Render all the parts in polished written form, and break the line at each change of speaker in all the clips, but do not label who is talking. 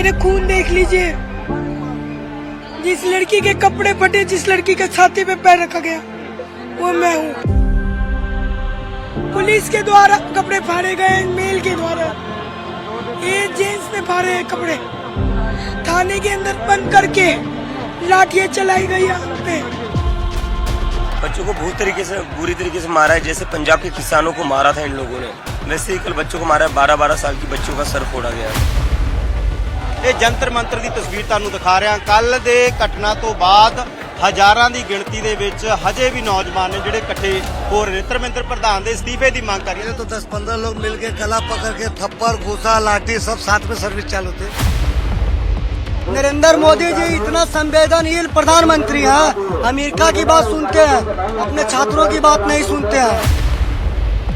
मेरे खून देख लीजिए। जिस लड़की के कपड़े फटे, जिस लड़की के छाती पे पैर रखा गया, वो मैं हूँ। पुलिस के द्वारा कपड़े फाड़े गए, मेल के द्वारा। ये जेंट्स ने फाड़े हैं कपड़े। थाने के अंदर बंद करके लाठियां चलाई गई हम पे।
बच्चों को बहुत तरीके से, बुरी तरीके से मारा है। जैसे पंजाब के किसानों को मारा था इन लोगों ने, वैसे ही कल बच्चों को मारा है। 12-12 साल की बच्चों का सर फोड़ा गया है।
ਇਹ ਜੰਤਰ ਮੰਤਰ ਦੀ ਤਸਵੀਰ ਤੁਹਾਨੂੰ ਦਿਖਾ ਰਿਹਾ। ਕੱਲ ਦੇ ਘਟਨਾ ਤੋਂ ਬਾਅਦ ਹਜ਼ਾਰਾਂ ਦੀ ਗਿਣਤੀ ਦੇ ਵਿੱਚ ਹਜੇ ਵੀ ਨੌਜਵਾਨ ਨੇ ਜਿਹੜੇ ਇਕੱਠੇ ਹੋ ਰਹੇ ਨੇ। ਧਰਮਿੰਦਰ ਪ੍ਰਧਾਨ ਦੇ ਅਸਤੀਫੇ ਦੀ ਮੰਗ ਕਰ ਰਹੇ ਨੇ।
तो 10-15 लोग मिलके गला पकड़ के थप्पड़ घूसा लाठी सब साथ में सर्विस चालू थे।
नरेंद्र मोदी जी इतना संवेदनशील प्रधानमंत्री हैं, अमेरिका की बात सुनते हैं, अपने छात्रों की बात नहीं सुनते हैं।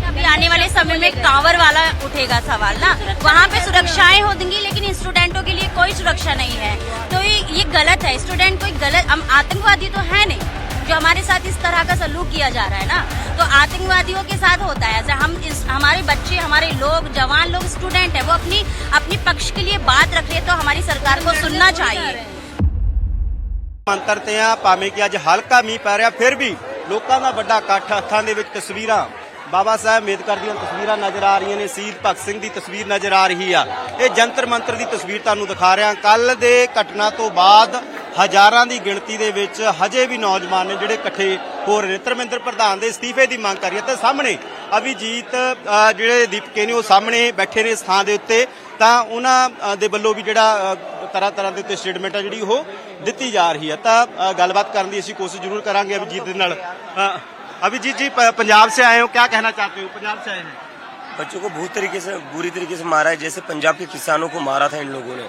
अभी आने वाले समय में कांवर वाला उठेगा सवाल ना, वहाँ पे सुरक्षाएं होंगी, लेकिन स्टूडेंटों के लिए कोई सुरक्षा नहीं है। तो ये गलत है। स्टूडेंट कोई गलत, हम आतंकवादी तो है नहीं जो हमारे साथ इस तरह का सलूक किया जा रहा है ना। तो आतंकवादियों के साथ होता है ऐसा। हमारे बच्चे, हमारे लोग, जवान लोग, स्टूडेंट है, वो अपनी पक्ष के लिए बात रख रहे हैं, तो हमारी सरकार को सुनना चाहिए।
ਮੰਤਰ ਤੇ ਆ ਭਾਵੇਂ ਕਿ ਅੱਜ ਹਲਕਾ ਮੀਂਹ ਪੈ ਰਿਹਾ, ਫਿਰ ਵੀ ਲੋਕਾਂ ਦਾ ਵੱਡਾ ਇਕੱਠ, ਹੱਥਾਂ ਦੇ ਵਿੱਚ ਤਸਵੀਰਾਂ ਬਾਬਾ ਸਾਹਿਬ ਅੰਬੇਦਕਰ ਦੀਆਂ ਤਸਵੀਰਾਂ ਨਜ਼ਰ ਆ ਰਹੀਆਂ ਨੇ, ਸ਼ਹੀਦ ਭਗਤ ਸਿੰਘ ਦੀ ਤਸਵੀਰ ਨਜ਼ਰ ਆ ਰਹੀ ਆ। ਇਹ ਜੰਤਰ ਮੰਤਰ ਦੀ ਤਸਵੀਰ ਤੁਹਾਨੂੰ ਦਿਖਾ ਰਿਹਾ। ਕੱਲ ਦੇ ਘਟਨਾ ਤੋਂ ਬਾਅਦ ਹਜ਼ਾਰਾਂ ਦੀ ਗਿਣਤੀ ਦੇ ਵਿੱਚ ਹਜੇ ਵੀ ਨੌਜਵਾਨ ਨੇ ਜਿਹੜੇ ਇਕੱਠੇ ਹੋ ਰਹੇ ਨੇ। ਧਰਮਿੰਦਰ ਪ੍ਰਧਾਨ ਦੇ ਅਸਤੀਫੇ ਦੀ ਮੰਗ ਕਰ ਰਹੀ ਹੈ ਤੇ ਸਾਹਮਣੇ ਅਭਿਜੀਤ ਜਿਹੜੇ ਦੀਪਕੇ ਨੇ ਉਹ ਸਾਹਮਣੇ ਬੈਠੇ ਨੇ ਇਸ ਥਾਂ ਦੇ ਉੱਤੇ। ਤਾਂ ਉਹਨਾਂ ਦੇ ਵੱਲੋਂ ਵੀ ਜਿਹੜਾ ਤਰ੍ਹਾਂ ਦੇ ਉੱਤੇ ਸਟੇਟਮੈਂਟ ਆ ਜਿਹੜੀ ਉਹ ਦਿੱਤੀ ਜਾ ਰਹੀ ਹੈ। ਤਾਂ ਗੱਲਬਾਤ ਕਰਨ ਦੀ ਅਸੀਂ ਕੋਸ਼ਿਸ਼ ਜ਼ਰੂਰ ਕਰਾਂਗੇ ਅਭਿਜੀਤ ਦੇ ਨਾਲ। अभिजीत जी, पंजाब से आए हो, क्या कहना चाहते हो? पंजाब से आए हैं।
बच्चों को बहुत तरीके से, बुरी तरीके से मारा है। जैसे पंजाब के किसानों को मारा था इन लोगों ने,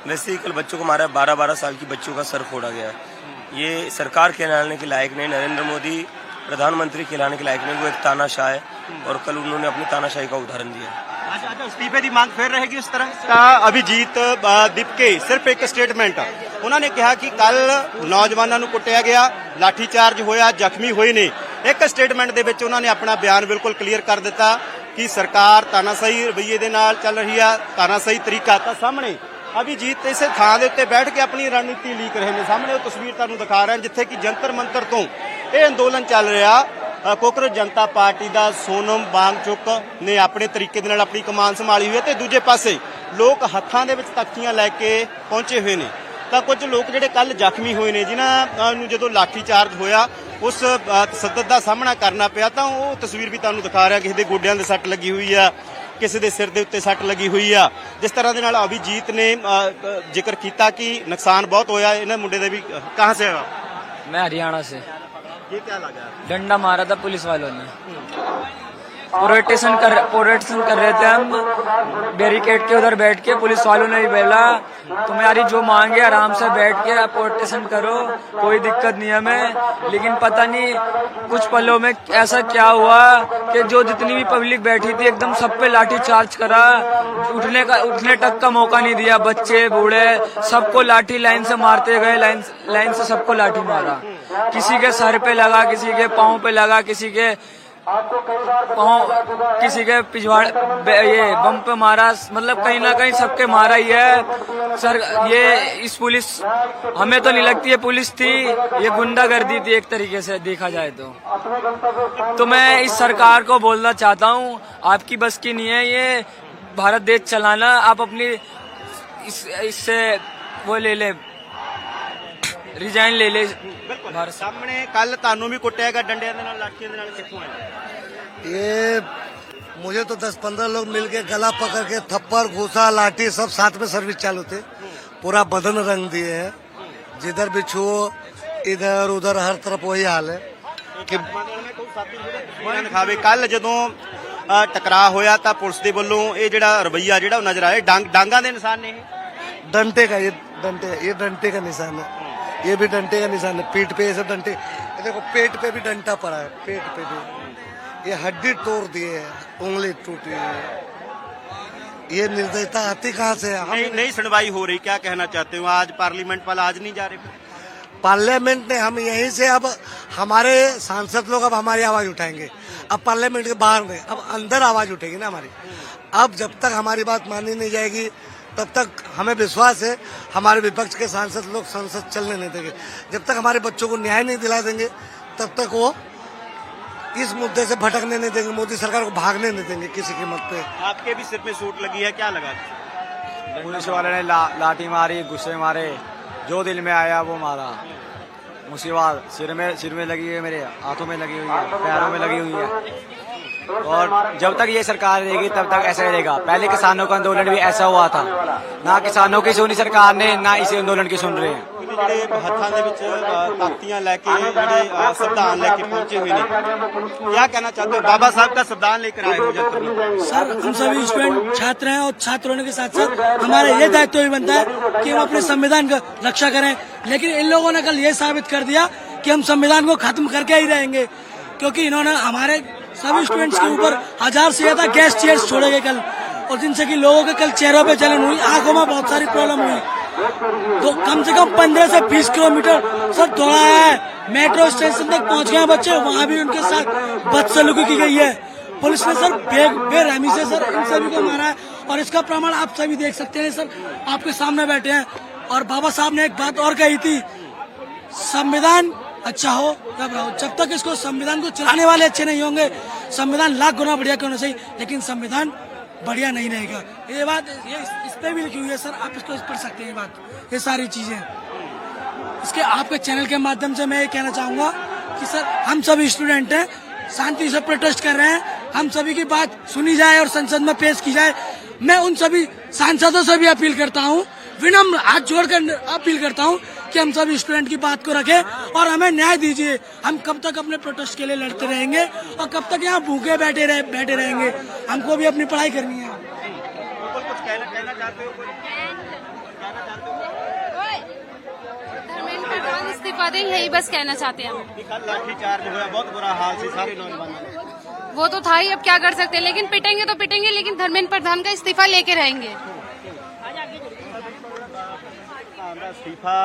वैसे ही कल बच्चों को मारा है। 12-12 साल की बच्चों का सर फोड़ा गया है। ये सरकार कहलाने के लायक नहीं, नरेंद्र मोदी प्रधानमंत्री कहलाने के लायक नहीं। वो एक तानाशाह है और कल उन्होंने अपनी तानाशाही का उदाहरण दिया।
अच्छा, इस्तीफे की मांग फिर रहेगी उस तरह का? अभिजीत दीपके सिर्फ एक स्टेटमेंट, उन्होंने कहा कि कल नौजवानों को कुटिया गया, लाठी चार्ज होया, जख्मी हुए ने। एक स्टेटमेंट दे विच उन्होंने अपना बयान बिल्कुल क्लीयर कर दिता कि सरकार तानाशाही रवैये दे नाल चल रही है, तानाशाही तरीका। ਤਾਂ ਸਾਹਮਣੇ अभिजीत इस ਥਾਂ ਦੇ ਉੱਤੇ ਬੈਠ ਕੇ ਆਪਣੀ ਰਣਨੀਤੀ ਲੀਕ ਰਹੇ ਨੇ। ਸਾਹਮਣੇ ਉਹ ਤਸਵੀਰ ਤੁਹਾਨੂੰ ਦਿਖਾ ਰਹੇ ਹਾਂ ਜਿੱਥੇ ਕਿ ਜੰਤਰ ਮੰਤਰ ਤੋਂ ਇਹ ਅੰਦੋਲਨ ਚੱਲ ਰਿਹਾ। ਕੋਕਰੋਚ ਜਨਤਾ ਪਾਰਟੀ ਦਾ ਸੋਨਮ ਵਾਂਗਚੁਕ ਨੇ ਆਪਣੇ ਤਰੀਕੇ ਦੇ ਨਾਲ ਆਪਣੀ ਕਮਾਨ ਸੰਭਾਲੀ ਹੋਈ ਹੈ ਤੇ ਦੂਜੇ ਪਾਸੇ ਲੋਕ ਹੱਥਾਂ ਦੇ ਵਿੱਚ ਤਖਤੀਆਂ ਲੈ ਕੇ ਪਹੁੰਚੇ ਹੋਏ ਨੇ। ਤਾਂ ਕੁਝ ਲੋਕ ਜਿਹੜੇ ਕੱਲ ਜ਼ਖਮੀ ਹੋਏ ਨੇ, ਜਿਨ੍ਹਾਂ ਨੂੰ ਜਦੋਂ ਲਾਠੀ ਚਾਰਜ ਹੋਇਆ ਉਸ ਤਸੱਦਦ ਦਾ ਸਾਹਮਣਾ ਕਰਨਾ ਪਿਆ, ਤਾਂ ਉਹ ਤਸਵੀਰ ਵੀ ਤੁਹਾਨੂੰ ਦਿਖਾ ਰਿਹਾ। ਕਿਸੇ ਦੇ ਗੋਡਿਆਂ ਦੇ ਸੱਟ ਲੱਗੀ ਹੋਈ ਆ, ਕਿਸੇ ਦੇ ਸਿਰ ਦੇ ਉੱਤੇ ਸੱਟ ਲੱਗੀ ਹੋਈ ਆ। ਜਿਸ ਤਰ੍ਹਾਂ ਦੇ ਨਾਲ ਅਭਿਜੀਤ ਨੇ ਜ਼ਿਕਰ ਕੀਤਾ ਕਿ ਨੁਕਸਾਨ ਬਹੁਤ ਹੋਇਆ ਇਹਨਾਂ ਮੁੰਡੇ ਦਾ ਵੀ। ਕਹਾਂ ਸੇ ਹੋ?
मैं हरियाणा से।
ये क्या लगा?
डंडा मारा था पुलिस वालों ने। प्रोटेक्शन कर रहे थे हम बैरिकेड के उधर बैठ के। पुलिस वालों ने भी बोला तुम्हारी जो मांगे आराम से बैठ के आप प्रोटेक्शन करो, कोई दिक्कत नहीं हमें। लेकिन पता नहीं कुछ पलों में ऐसा क्या हुआ कि जो जितनी भी पब्लिक बैठी थी एकदम सब पे लाठी चार्ज करा। उठने तक का मौका नहीं दिया। बच्चे बूढ़े सबको लाठी लाइन से मारते गए, लाइन से सबको लाठी मारा। किसी के सर पे लगा, किसी के पाँव पे लगा, किसी के किसी के पिछवाड़ ये बम पे मारा। मतलब कहीं ना कहीं सबके मारा ही है। सर ये इस पुलिस हमें तो नहीं लगती है पुलिस थी, ये गुंडागर्दी थी एक तरीके से देखा जाए तो मैं इस सरकार को बोलना चाहता हूँ आपकी बस की नहीं है ये भारत देश चलाना। आप अपनी इससे वो ले रिजाइन ले ले।
भारत सामने कल तानू भी कुटिया गया डंडियां दे नाल, लाठियां दे नाल। कित्थों आए?
ये मुझे तो 10-15 लोग मिलके गला पकड़ के थप्पड़ घूसा लाठी सब साथ में सर्विस चालू थे। पूरा बदन रंग दिए हैं, जिधर भी छुओ इधर उधर हर तरफ वही हाल है कि
दिखावे। कल जदों टकराव होया ਤਾਂ ਪੁਲਿਸ ਦੇ ਵੱਲੋਂ ਇਹ ਜਿਹੜਾ ਰਵੱਈਆ ਜਿਹੜਾ ਉਹ ਨਜ਼ਰ ਆਇਆ। ਡਾਂਗਾ ਦੇ ਨਿशान ਨੇ,
डंटे का, ये डंटे का निशान है, ये भी डंटे का निशान है। पीठ पे ऐसे डंटे, देखो पेट पे भी डंटा पड़ा है, पेट पे भी। ये हड्डी तोड़ दिए है, उंगली टूटी है। ये निर्दयता आती कहाँ से?
नहीं सुनवाई हो रही, क्या कहना चाहते हो? आज पार्लियामेंट वाला आज नहीं जा रहे?
पार्लियामेंट ने हम यहीं से, अब हमारे सांसद लोग अब हमारी आवाज उठाएंगे। अब पार्लियामेंट के बाहर नहीं, अब अंदर आवाज उठेगी ना हमारी। अब जब तक हमारी बात मानी नहीं जाएगी तब तक हमें विश्वास है हमारे विपक्ष के सांसद लोग संसद चलने नहीं देंगे। जब तक हमारे बच्चों को न्याय नहीं दिला देंगे तब तक वो इस मुद्दे से भटकने नहीं देंगे, मोदी सरकार को भागने नहीं देंगे किसी कीमत पे।
आपके भी सिर में चोट लगी है, क्या लगा?
पुलिस वाले ने लाठी मारी, गुस्से मारे, जो दिल में आया वो मारा। मुसीबत सिर में लगी है, मेरे हाथों में लगी हुई है, पैरों में लगी हुई है। और जब तक ये सरकार रहेगी तब तक ऐसा ही रहेगा। पहले किसानों का आंदोलन भी ऐसा हुआ था, ना किसानों की सुनी सरकार ने, ना इसी आंदोलन की सुन रहे हैं।
ਜਿਹੜੇ ਹੱਥਾਂ ਦੇ ਵਿੱਚ ਤਾਕਤੀਆਂ ਲੈ ਕੇ ਜਿਹੜੇ ਸੰਵਿਧਾਨ ਲੈ ਕੇ ਪਹੁੰचे हुए ਨੇ, क्या कहना चाहते हो? बाबा साहब का संविधान लेकर आए हो जब
सर हम सभी स्टूडेंट छात्र हैं और छात्रों के साथ साथ हमारा ये दायित्व भी बनता है कि हम अपने संविधान का रक्षा करें। लेकिन इन लोगों ने कल ये साबित कर दिया कि हम संविधान को खत्म करके ही रहेंगे, क्योंकि इन्होंने हमारे सभी स्टूडेंट्स के ऊपर 1000 से ज्यादा गैस चेयर्स छोड़े गए कल, और जिनसे कि लोगों के कल चेहरों पे जलन हुई, आंखों में बहुत सारी प्रॉब्लम हुई। तो कम से कम 15 से 20 किलोमीटर सर दौड़ाया है, मेट्रो स्टेशन तक पहुंच गए बच्चे, वहां भी उनके साथ बदसलूकी की गई है। पुलिस ने सर बेरहमी से सर इन सभी को मारा है, और इसका प्रमाण आप सभी देख सकते हैं सर, आपके सामने बैठे हैं। और बाबा साहब ने एक बात और कही थी, संविधान अच्छा हो या बुरा हो, जब तक इसको संविधान को चलाने वाले अच्छे नहीं होंगे, संविधान लाख गुना बढ़िया क्यों ना सही, लेकिन संविधान बढ़िया नहीं रहेगा। ये बात ये इस पे भी लिखी हुई है सर, आप इसको पढ़ सकते हैं। ये बात, ये सारी चीजें इसके आपके चैनल के माध्यम से मैं ये कहना चाहूंगा कि सर हम सभी स्टूडेंट हैं, शांति से प्रोटेस्ट कर रहे हैं, हम सभी की बात सुनी जाए और संसद में पेश की जाए। मैं उन सभी सांसदों से भी अपील करता हूँ, विनम्र हाथ जोड़कर अपील करता हूँ कि हम सभी स्टूडेंट की बात को रखें और हमें न्याय दीजिए। हम कब तक अपने प्रोटेस्ट के लिए लड़ते रहेंगे और कब तक यहाँ भूखे बैठे रहेंगे? हमको भी अपनी पढ़ाई करनी है।
कुछ कहना चाहते हो?
धर्मेंद्र प्रधान इस्तीफा दें, यही बस कहना चाहते हैं हम।
कल लाठीचार्ज हुआ, बहुत बुरा हाल से सारे नौजवान।
वो तो था ही, अब क्या कर सकते हैं, लेकिन पिटेंगे तो पिटेंगे, लेकिन धर्मेंद्र प्रधान का इस्तीफा लेके रहेंगे।
इस्तीफा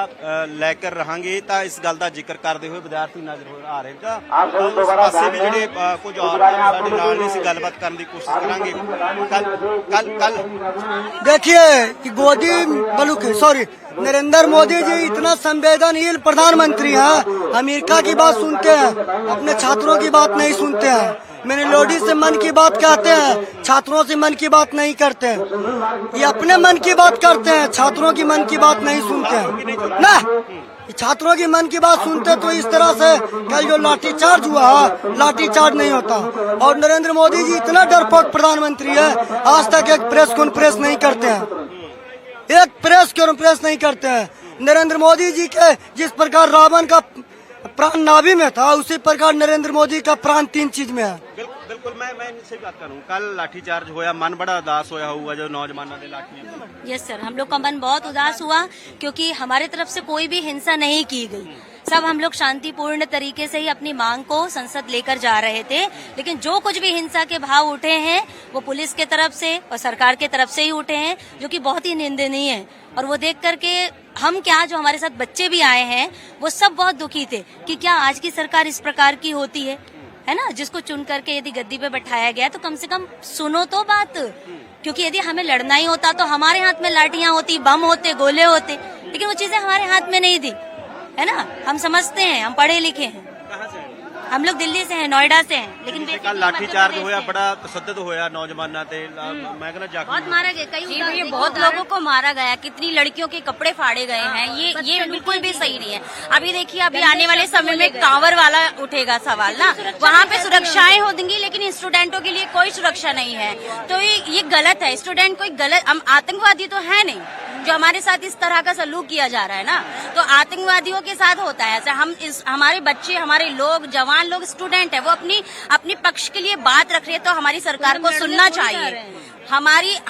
लेकर रहांगे ਤਾਂ ਇਸ ਗੱਲ ਦਾ ਜ਼ਿਕਰ ਕਰਦੇ ਹੋਏ ਵਿਦਿਆਰਥੀ ਨਜ਼ਰ ਆ ਰਹੇ ਤਾਂ ਉਸ ਪਾਸੇ ਵੀ ਜਿਹੜੇ ਕੁਝ ਔਰ ਸਾਡੇ ਨਾਲ ਨੇ ਸੀ ਗੱਲਬਾਤ ਕਰਨ ਦੀ ਕੋਸ਼ਿਸ਼ ਕਰਾਂਗੇ। ਕੱਲ
देखिए कि गोदी बलूक सॉरी नरेंद्र मोदी जी इतना संवेदनशील प्रधानमंत्री हैं, अमेरिका की बात सुनते हैं, अपने छात्रों की बात नहीं सुनते हैं। मैंने लोडी से मन की बात कहते हैं, छात्रों से मन की बात नहीं करते हैं। ये अपने मन की बात करते हैं, छात्रों की मन की बात नहीं सुनते हैं ना। छात्रों की मन की बात सुनते तो इस तरह से कल जो लाठीचार्ज हुआ, लाठीचार्ज नहीं होता। और नरेंद्र मोदी जी इतना डरपोक प्रधानमंत्री है, आज तक एक प्रेस कॉन्फ्रेंस नहीं करते हैं, एक प्रेस कॉन्फ्रेंस नहीं करते हैं। नरेंद्र मोदी जी के जिस प्रकार रावण का प्राण नाभि में था, उसी प्रकार नरेंद्र मोदी का प्राण 3 चीज में है।
बिल्कुल मैं इनसे बात करूं। कल लाठीचार्ज होया, मन बड़ा उदास होया हुआ जो नौजवानों ने लाठियां।
यस सर, हम लोग का मन बहुत उदास हुआ, क्योंकि हमारे तरफ से कोई भी हिंसा नहीं की गई। सब हम लोग शांतिपूर्ण तरीके से ही अपनी मांग को संसद लेकर जा रहे थे, लेकिन जो कुछ भी हिंसा के भाव उठे हैं वो पुलिस के तरफ से और सरकार के तरफ से ही उठे हैं, जो कि बहुत ही निंदनीय है। और वो देख करके हम क्या, जो हमारे साथ बच्चे भी आए हैं, वो सब बहुत दुखी थे कि क्या आज की सरकार इस प्रकार की होती है ना। जिसको चुन करके यदि गद्दी पे बैठाया गया तो कम से कम सुनो तो बात, क्योंकि यदि हमें लड़ना ही होता तो हमारे हाथ में लाठियां होती, बम होते, गोले होते, लेकिन वो चीजें हमारे हाथ में नहीं थी, है ना। हम समझते हैं, हम पढ़े लिखे हैं। हम लोग दिल्ली से हैं, नोएडा से हैं, लेकिन
कल लाठीचार्ज होया, बड़ा तशद्दुद होया नौजवानों ते, मैं कहना जख्मी
बहुत मारा गया, कई बहुत लोगों को मारा गया, कितनी लड़कियों के कपड़े फाड़े गए हैं। ये बिल्कुल भी सही नहीं है। अभी देखिए, अभी आने वाले समय में कांवर वाला उठेगा सवाल ना, वहाँ पे सुरक्षाएं होंगी, लेकिन स्टूडेंटों के लिए कोई सुरक्षा नहीं है। तो ये गलत है। स्टूडेंट कोई गलत, हम आतंकवादी तो है नहीं जो हमारे साथ इस तरह का सलूक किया जा रहा है ना। तो आतंकवादियों के साथ होता है ऐसा। हमारे बच्चे, हमारे लोग, जवान लोग, स्टूडेंट है, वो अपनी पक्ष के लिए बात रख रहे हैं, तो हमारी सरकार को सुनना चाहिए।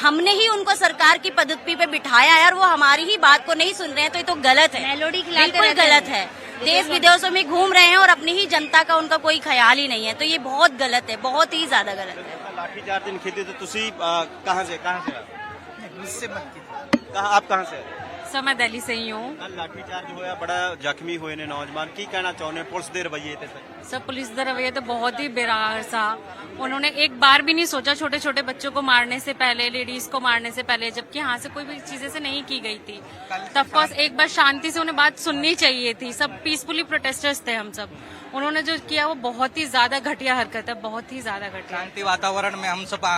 हमने ही उनको सरकार की पदवी पे बिठाया है और वो हमारी ही बात को नहीं सुन रहे हैं, तो ये तो गलत है, बिल्कुल गलत है। देश विदेशों में घूम रहे हैं और अपनी ही जनता का उनका कोई ख्याल ही नहीं है, तो ये बहुत गलत है, बहुत ही ज्यादा गलत है।
लाठीचार्ज इन खेती तो तुसी कहाँ से आप कहाँ से?
सर मैं दिल्ली से ही हूँ।
ਕੱਲ ਲਾਠੀ ਚਾਰਜ ਹੋਇਆ, ਬੜਾ ਜ਼ਖਮੀ ਹੋਏ ਨੇ ਨੌਜਵਾਨ, ਕੀ ਕਹਿਣਾ ਚਾਹੁੰਦੇ ਹੋ ਪੁਲਿਸ ਦੇ ਰਵੱਈਏ ਤੇ ਸਰ?
सर पुलिस का रवैया तो बहुत ही बेकार था। उन्होंने एक बार भी नहीं सोचा छोटे छोटे बच्चों को मारने से पहले, लेडीज को मारने से पहले, जबकि यहाँ से कोई भी चीजें से नहीं की गई थी। तब कोर्स एक बार शांति से उन्हें बात सुननी चाहिए थी। सब पीसफुली प्रोटेस्टर्स थे हम सब। उन्होंने जो किया वो बहुत ही ज्यादा घटिया हरकत है, बहुत ही ज्यादा घटिया।
शांति वातावरण में हम सब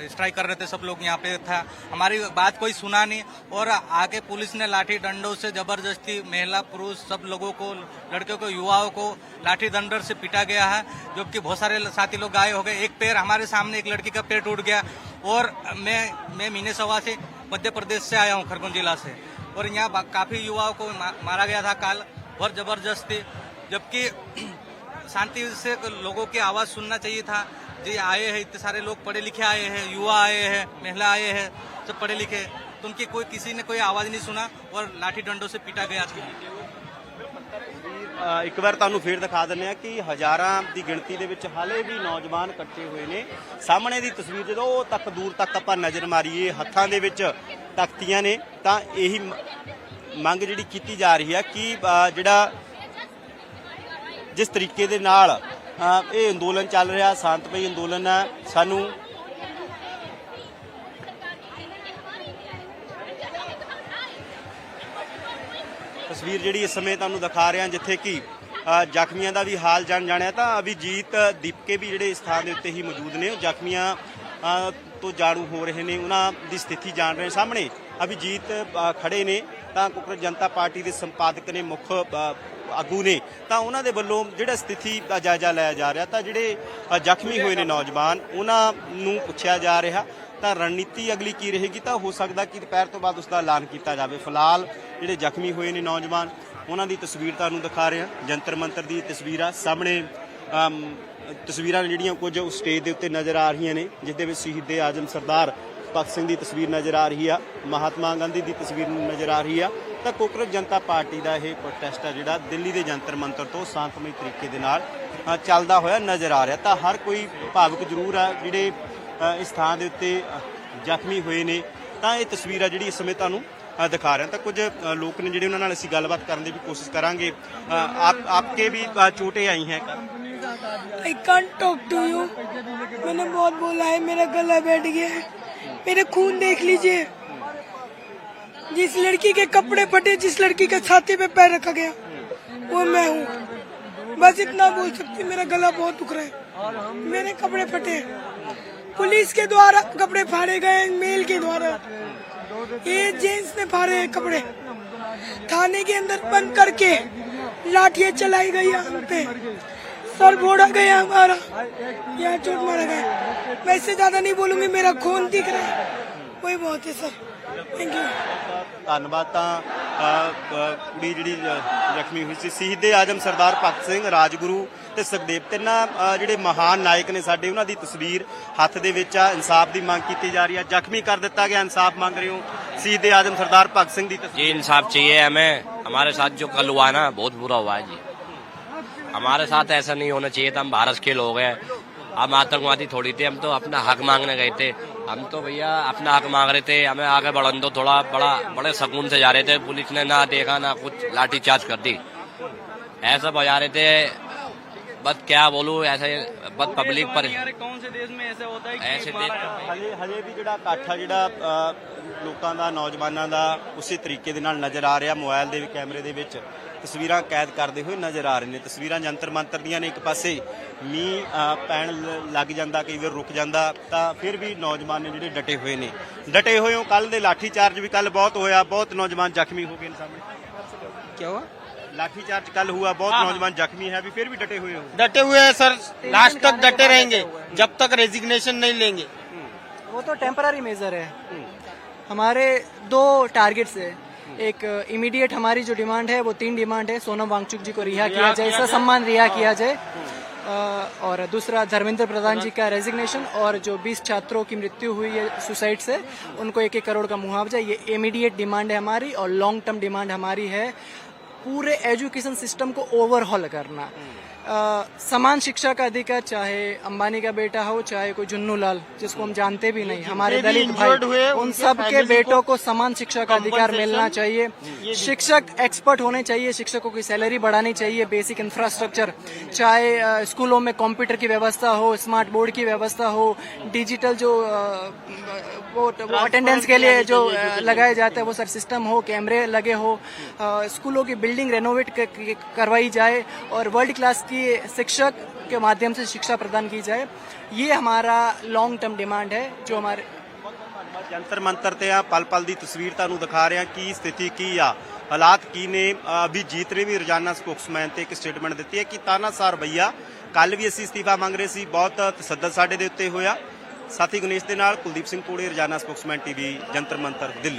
स्ट्राइक कर रहे थे, सब लोग यहाँ पे था, हमारी बात कोई सुना नहीं और आके पुलिस ने लाठी डंडों से जबरदस्ती महिला पुरुष सब लोगों को, लड़कियों को, युवाओं को लाठी डंडों से पीटा गया है, जबकि बहुत सारे साथी लोग घायल हो गए। एक पैर हमारे सामने एक लड़की का पैर टूट गया। और मैं मीने सवा से मध्य प्रदेश से आया हूँ, खरगोन जिला से, और यहाँ काफी युवाओं को मारा गया था काल और जबरदस्ती, जबकि शांति से लोगों की आवाज सुनना चाहिए था। जी आए हैं इतने सारे लोग, पढ़े लिखे आए हैं, युवा आए हैं, महिला आए हैं, सब पढ़े लिखे, तो उनकी किसी ने कोई आवाज नहीं सुना और लाठी डंडों से पीटा गया।
ਇੱਕ ਵਾਰ ਤੁਹਾਨੂੰ ਫੇਰ ਦਿਖਾ ਦਿੰਦੇ ਆ ਕਿ ਹਜ਼ਾਰਾਂ ਦੀ ਗਿਣਤੀ ਦੇ ਵਿੱਚ ਹਾਲੇ ਵੀ ਨੌਜਵਾਨ ਇਕੱਠੇ ਹੋਏ ਨੇ। ਸਾਹਮਣੇ ਦੀ ਤਸਵੀਰ ਜਦੋਂ ਉਹ ਤੱਕ ਦੂਰ ਤੱਕ ਆਪਾਂ ਨਜ਼ਰ ਮਾਰੀਏ, ਹੱਥਾਂ ਦੇ ਵਿੱਚ ਤਖਤੀਆਂ ਨੇ, ਤਾਂ ਇਹੀ ਮੰਗ ਜਿਹੜੀ ਕੀਤੀ ਜਾ ਰਹੀ ਹੈ ਕਿ ਜਿਹੜਾ ਜਿਸ ਤਰੀਕੇ ਦੇ ਨਾਲ ਇਹ ਅੰਦੋਲਨ ਚੱਲ ਰਿਹਾ, ਸ਼ਾਂਤਮਈ ਅੰਦੋਲਨ ਹੈ, ਸਾਨੂੰ ਤਸਵੀਰ ਜਿਹੜੀ ਇਸ ਸਮੇਂ ਤੁਹਾਨੂੰ ਦਿਖਾ ਰਿਹਾ ਜਿੱਥੇ ਕਿ ਜ਼ਖਮੀਆਂ ਦਾ ਵੀ ਹਾਲ ਜਾਣਿਆ, ਤਾਂ ਅਭਿਜੀਤ ਦੀਪਕੇ ਵੀ ਜਿਹੜੇ ਇਸ ਥਾਂ ਦੇ ਉੱਤੇ ਹੀ ਮੌਜੂਦ ਨੇ, ਉਹ ਜ਼ਖਮੀਆਂ ਤੋਂ ਜਾਣੂ ਹੋ ਰਹੇ ਨੇ, ਉਹਨਾਂ ਦੀ ਸਥਿਤੀ ਜਾਣ ਰਹੇ ਨੇ। ਸਾਹਮਣੇ ਅਭਿਜੀਤ ਖੜੇ ਨੇ, ਤਾਂ ਕਾਂਗਰਸ ਜਨਤਾ ਪਾਰਟੀ ਦੇ ਸੰਪਾਦਕ ਨੇ, ਮੁੱਖ ਆਗੂ ਨੇ, ਤਾਂ ਉਹਨਾਂ ਦੇ ਵੱਲੋਂ ਜਿਹੜਾ ਸਥਿਤੀ ਦਾ ਜਾਇਜ਼ਾ ਲਿਆ ਜਾ ਰਿਹਾ, ਤਾਂ ਜਿਹੜੇ ਜ਼ਖਮੀ ਹੋਏ ਨੇ ਨੌਜਵਾਨ, ਉਹਨਾਂ ਨੂੰ ਪੁੱਛਿਆ ਜਾ ਰਿਹਾ ਤਾਂ ਰਣਨੀਤੀ ਅਗਲੀ ਕੀ ਰਹੇਗੀ, ਤਾਂ ਹੋ ਸਕਦਾ ਕਿ ਦੁਪਹਿਰ ਤੋਂ ਬਾਅਦ ਉਸ ਦਾ ਐਲਾਨ ਕੀਤਾ ਜਾਵੇ। ਫਿਲਹਾਲ ਜਿਹੜੇ ਜ਼ਖਮੀ ਹੋਏ ਨੇ ਨੌਜਵਾਨ, ਉਹਨਾਂ ਦੀ ਤਸਵੀਰ ਤੁਹਾਨੂੰ ਦਿਖਾ ਰਿਹਾ, ਜੰਤਰ ਮੰਤਰ ਦੀ ਤਸਵੀਰ ਆ ਸਾਹਮਣੇ। ਤਸਵੀਰਾਂ ਜਿਹੜੀਆਂ ਕੁਝ ਸਟੇਜ ਦੇ ਉੱਤੇ ਨਜ਼ਰ ਆ ਰਹੀਆਂ ਨੇ, ਜਿਸ ਦੇ ਵਿੱਚ ਸ਼ਹੀਦ ਆਜ਼ਮ ਸਰਦਾਰ ਭਗਤ ਸਿੰਘ ਦੀ ਤਸਵੀਰ ਨਜ਼ਰ ਆ ਰਹੀ ਆ, ਮਹਾਤਮਾ ਗਾਂਧੀ ਦੀ ਤਸਵੀਰ ਨਜ਼ਰ ਆ ਰਹੀ ਆ। ਤਾਂ ਕਾਂਗਰਸ ਜਨਤਾ ਪਾਰਟੀ ਦਾ ਇਹ ਪ੍ਰੋਟੈਸਟ ਆ ਜਿਹੜਾ ਦਿੱਲੀ ਦੇ ਜੰਤਰ ਮੰਤਰ ਤੋਂ ਸ਼ਾਂਤਮਈ ਤਰੀਕੇ ਦੇ ਨਾਲ ਚੱਲਦਾ ਹੋਇਆ ਨਜ਼ਰ ਆ ਰਿਹਾ। ਤਾਂ ਹਰ ਕੋਈ ਭਾਵੁਕ ਜ਼ਰੂਰ ਆ ਜਿਹੜੇ ਇਸ ਥਾਂ ਦੇ ਉੱਤੇ ਜ਼ਖਮੀ ਹੋਏ ਨੇ। ਤਾਂ ਇਹ ਤਸਵੀਰ ਆ ਜਿਹੜੀ ਇਸ ਸਮੇਂ ਤੁਹਾਨੂੰ ਦਿਖਾ ਰਿਹਾ। ਤਾਂ ਕੁਝ ਲੋਕ ਨੇ ਜਿਹੜੇ, ਉਹਨਾਂ ਨਾਲ ਅਸੀਂ ਗੱਲਬਾਤ ਕਰਨ ਦੀ ਵੀ ਕੋਸ਼ਿਸ਼ ਕਰਾਂਗੇ। ਆਪਕੇ ਵੀ ਚੋਟੇ ਆਈ ਹੈ?
I can't talk to you. मैंने बहुत बोला है, मेरा गला बैठ गया है, मेरे खून देख लीजिए, जिस लड़की के कपड़े फटे, जिस लड़की के छाती पे पैर रखा गया वो मैं हूँ। बस इतना बोल सकती, मेरा गला बहुत दुख रहा है, मेरे कपड़े फटे, पुलिस के द्वारा कपड़े फाड़े गए, मेल के द्वारा, ये जेंट्स ने फाड़े कपड़े, थाने के अंदर बंद करके लाठियां चलाई गई हम पे, सर फोड़ा गया हमारा, यहाँ चोट मारा गया। मैं इससे ज्यादा नहीं बोलूंगी, मेरा खून दिख रहा है, वही बहुत है सर। Thank you.
ਧੰਨਵਾਦ। ਤਾਂ ਕੁੜੀ ਜਿਹੜੀ ਜ਼ਖਮੀ ਹੋਈ ਸੀ, ਸ਼ਹੀਦ ਆਜ਼ਮ ਸਰਦਾਰ ਭਗਤ ਸਿੰਘ, ਰਾਜਗੁਰੂ ਤੇ ਸੁਖਦੇਵ, ਤਿੰਨਾਂ ਜਿਹੜੇ ਮਹਾਨ ਨਾਇਕ ਨੇ ਸਾਡੇ, ਉਹਨਾਂ ਦੀ ਤਸਵੀਰ ਹੱਥ ਦੇ ਵਿੱਚ ਆ। ਇਨਸਾਫ ਦੀ ਮੰਗ ਕੀਤੀ ਜਾ ਰਹੀ ਹੈ, ਜ਼ਖਮੀ ਕਰ ਦਿੱਤਾ ਗਿਆ, ਇਨਸਾਫ ਮੰਗ ਰਹੇ ਹੋ। ਸ਼ਹੀਦ ਆਜ਼ਮ सरदार भगत सिंह ਦੀ
जी इंसाफ चाहिए हमें। हमारे साथ जो कल हुआ ना बहुत बुरा हुआ है जी, हमारे साथ ऐसा नहीं होना चाहिए था। हम भारत के लोग हैं, हम आतंकवादी थोड़ी थे, हम तो अपना हक मांगने गए थे। हम तो भैया अपना हक मांग रहे थे, हमें आगे बढ़न दो, थोड़ा बड़े सुकून से जा रहे थे। पुलिस ने ना देखा ना कुछ, लाठीचार्ज कर दी, ऐसा बजा रहे थे। बस क्या बोलूं, ऐसे बस पब्लिक पर
कौन से देश में ऐसा होता है
ऐसे देश
ਹਜੇ ਵੀ ਜਿਹੜਾ ਇਕੱਠ ਆ, ਜਿਹੜਾ ਲੋਕਾਂ ਦਾ, ਨੌਜਵਾਨਾਂ ਦਾ, ਉਸੇ ਤਰੀਕੇ ਦੇ ਨਾਲ ਨਜ਼ਰ ਆ ਰਿਹਾ। ਮੋਬਾਈਲ ਦੇ ਕੈਮਰੇ ਦੇ ਵਿੱਚ ਤਸਵੀਰਾਂ ਕੈਦ ਕਰਦੇ ਹੋਏ ਨਜ਼ਰ ਆ ਰਹੇ ਨੇ। ਤਸਵੀਰਾਂ ਜੰਤਰ ਮੰਤਰ ਦੀਆਂ ਨੇ। ਇੱਕ ਪਾਸੇ ਮੀਂਹ ਪੈਣ ਲੱਗ ਜਾਂਦਾ, ਕਈ ਵਾਰ ਰੁਕ ਜਾਂਦਾ, ਤਾਂ ਫਿਰ ਵੀ ਨੌਜਵਾਨ ਨੇ ਜਿਹੜੇ ਡਟੇ ਹੋਏ ਨੇ, ਡਟੇ ਹੋਏ ਹੋ। ਕੱਲ ਦੇ ਲਾਠੀ ਚਾਰਜ ਵੀ ਕੱਲ ਬਹੁਤ ਹੋਇਆ, ਬਹੁਤ ਨੌਜਵਾਨ ਜ਼ਖਮੀ ਹੋ ਗਏ ਨੇ। ਸਾਹਮਣੇ
क्या हुआ?
लाठी चार्ज कल हुआ, बहुत नौजवान जख्मी है, अभी फिर भी डटे हुए हो?
डटे हुए हैं सर, लास्ट तक डटे रहेंगे जब तक रेजिग्नेशन नहीं लेंगे।
वो तो टेम्पररी मेजर है। हमारे दो टारगेट्स है, एक इमीडिएट हमारी जो डिमांड है वो 3 डिमांड है। सोनम वांगचुक जी को रिहा किया जाए, सम्मान रिहा किया जाए, और दूसरा धर्मेंद्र प्रधान जी का रेजिग्नेशन, और जो 20 छात्रों की मृत्यु हुई है सुसाइड से, उनको 1-1 करोड़ का मुआवजा। ये इमीडिएट डिमांड है हमारी। और लॉन्ग टर्म डिमांड हमारी है पूरे एजुकेशन सिस्टम को ओवरहॉल करना।
समान शिक्षा का अधिकार, चाहे अंबानी का बेटा हो, चाहे कोई जुन्नू लाल जिसको हम जानते भी नहीं, हमारे दलित भाई, उन सब के बेटों को समान शिक्षा का अधिकार मिलना चाहिए। शिक्षक एक्सपर्ट होने चाहिए, शिक्षकों की सैलरी बढ़ानी चाहिए, बेसिक इंफ्रास्ट्रक्चर, चाहे स्कूलों में कंप्यूटर की व्यवस्था हो, स्मार्ट बोर्ड की व्यवस्था हो, डिजिटल जो वो अटेंडेंस के लिए जो लगाए जाते हैं वो सर सिस्टम हो, कैमरे लगे हो, स्कूलों की बिल्डिंग रेनोवेट करवाई जाए और वर्ल्ड क्लास की शिक्षक के माध्यम से शिक्षा प्रदान की जाए। ये हमारा लॉन्ग टर्म डिमांड है जो हमारे
ਜੰਤਰ ਮੰਤਰ ਤੇ ਆ ਪਲ ਪਲ ਦੀ ਤਸਵੀਰ ਤੁਹਾਨੂੰ ਦਿਖਾ ਰਿਹਾ ਕੀ ਸਥਿਤੀ ਕੀ ਆ, ਹਾਲਾਤ ਕੀ ਨੇ। ਅਭਿਜੀਤ ਨੇ ਵੀ ਰੋਜ਼ਾਨਾ ਸਪੋਕਸਮੈਨ ਤੇ ਇੱਕ ਸਟੇਟਮੈਂਟ ਦਿੱਤੀ ਹੈ ਕਿ ਤਾਨਾਸ਼ਾਰ ਰਵੱਈਆ, ਕੱਲ ਵੀ ਅਸੀਂ ਅਸਤੀਫਾ ਮੰਗ ਰਹੇ ਸੀ, ਬਹੁਤ ਤਸੱਦਦ ਸਾਡੇ ਦੇ ਉੱਤੇ ਹੋਇਆ। ਸਾਥੀ ਗਣੇਸ਼ ਦੇ ਨਾਲ ਕੁਲਦੀਪ ਸਿੰਘ ਕੋੜੇ, ਰੋਜ਼ਾਨਾ ਸਪੋਕਸਮੈਨ ਟੀਵੀ, ਜੰਤਰ ਮੰਤਰ, ਦਿੱਲੀ।